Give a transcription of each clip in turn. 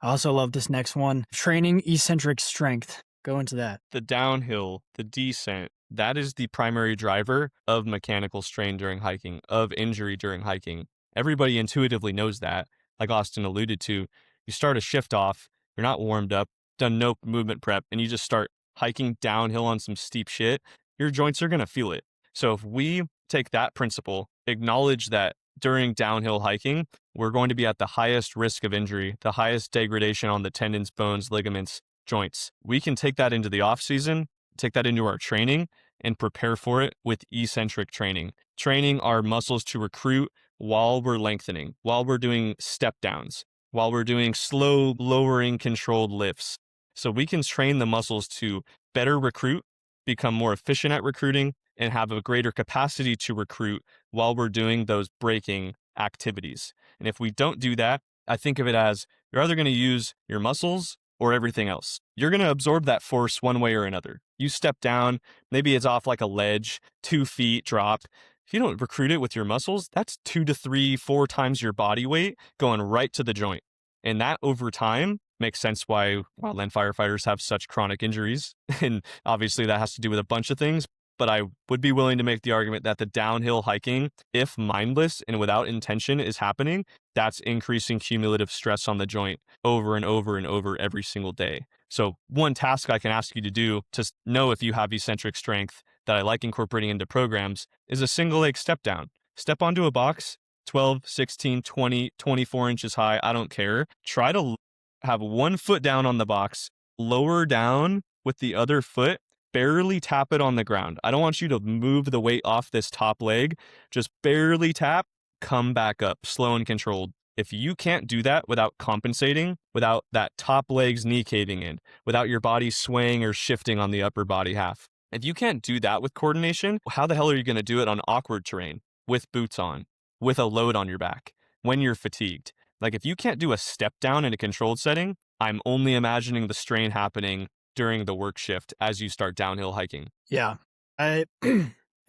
I also love this next one, training eccentric strength. Go into that. The downhill, the descent, that is the primary driver of mechanical strain during hiking, of injury during hiking. Everybody intuitively knows that. Like Austin alluded to, you start a shift off, you're not warmed up, done no movement prep, and you just start hiking downhill on some steep shit, your joints are going to feel it. So if we take that principle, acknowledge that during downhill hiking, we're going to be at the highest risk of injury, the highest degradation on the tendons, bones, ligaments, joints. We can take that into the off season, take that into our training, and prepare for it with eccentric training. Training our muscles to recruit while we're lengthening, while we're doing step downs, while we're doing slow, lowering, controlled lifts. So we can train the muscles to better recruit, become more efficient at recruiting, and have a greater capacity to recruit while we're doing those braking activities. And if we don't do that, I think of it as you're either going to use your muscles or everything else. You're going to absorb that force one way or another. You step down, maybe it's off like a ledge, 2 feet drop. If you don't recruit it with your muscles, that's 2 to 3, 4 times your body weight going right to the joint. And that over time makes sense why wildland firefighters have such chronic injuries. And obviously that has to do with a bunch of things. But I would be willing to make the argument that the downhill hiking, if mindless and without intention is happening, that's increasing cumulative stress on the joint over and over and over every single day. So one task I can ask you to do to know if you have eccentric strength that I like incorporating into programs is a single leg step down. Step onto a box, 12, 16, 20, 24 inches high. I don't care. Try to have one foot down on the box, lower down with the other foot, barely tap it on the ground. I don't want you to move the weight off this top leg. Just barely tap, come back up, slow and controlled. If you can't do that without compensating, without that top leg's knee caving in, without your body swaying or shifting on the upper body half, if you can't do that with coordination, how the hell are you going to do it on awkward terrain, with boots on, with a load on your back, when you're fatigued? Like if you can't do a step down in a controlled setting, I'm only imagining the strain happening during the work shift as you start downhill hiking. Yeah.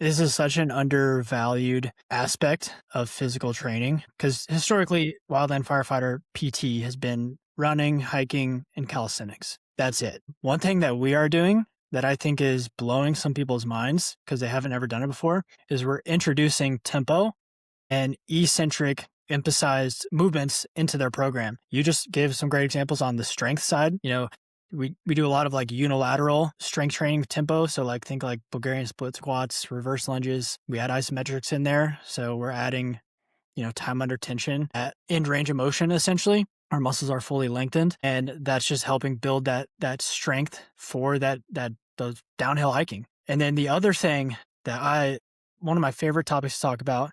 This is such an undervalued aspect of physical training because historically, wildland firefighter PT has been running, hiking, and calisthenics. That's it. One thing that we are doing that I think is blowing some people's minds because they haven't ever done it before is we're introducing tempo and eccentric emphasized movements into their program. You just gave some great examples on the strength side. We do a lot of like unilateral strength training with tempo. So like think like Bulgarian split squats, reverse lunges. We add isometrics in there. So we're adding, time under tension at end range of motion, essentially. Our muscles are fully lengthened. And that's just helping build that strength for those downhill hiking. And then the other thing one of my favorite topics to talk about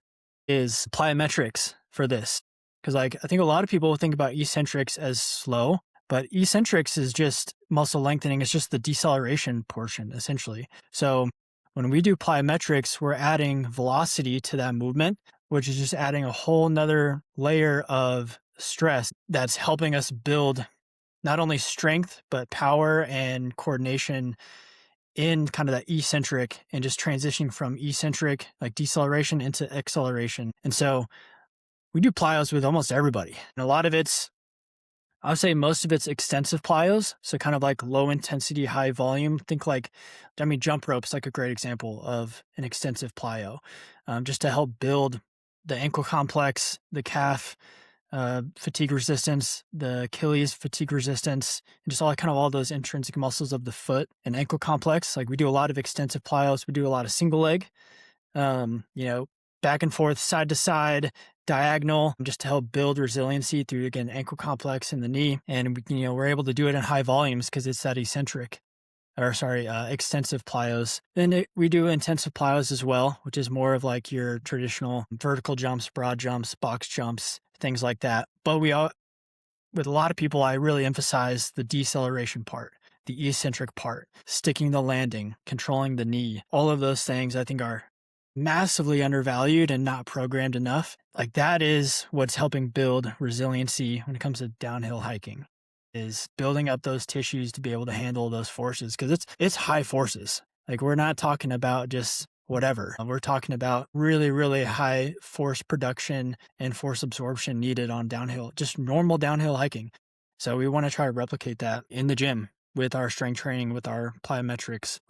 is plyometrics for this. Because I think a lot of people think about eccentrics as slow. But eccentrics is just muscle lengthening. It's just the deceleration portion, essentially. So when we do plyometrics, we're adding velocity to that movement, which is just adding a whole nother layer of stress that's helping us build not only strength, but power and coordination in kind of that eccentric and just transitioning from eccentric, like deceleration into acceleration. And so we do plyos with almost everybody. And a lot of I would say most of it's extensive plyos. So kind of like low intensity, high volume. Think jump rope's like a great example of an extensive plyo, just to help build the ankle complex, the calf fatigue resistance, the Achilles fatigue resistance, and just all those intrinsic muscles of the foot and ankle complex. Like we do a lot of extensive plyos. We do a lot of single leg, back and forth, side to side, diagonal, just to help build resiliency through, again, ankle complex in the knee. And, we're able to do it in high volumes because it's that extensive plyos. Then we do intensive plyos as well, which is more of like your traditional vertical jumps, broad jumps, box jumps, things like that. But with a lot of people, I really emphasize the deceleration part, the eccentric part, sticking the landing, controlling the knee. All of those things I think are massively undervalued and not programmed enough. Like that is what's helping build resiliency when it comes to downhill hiking, is building up those tissues to be able to handle those forces, because it's high forces. Like we're not talking about just whatever. We're talking about really, really high force production and force absorption needed on downhill, just normal downhill hiking. So we want to try to replicate that in the gym with our strength training, with our plyometrics,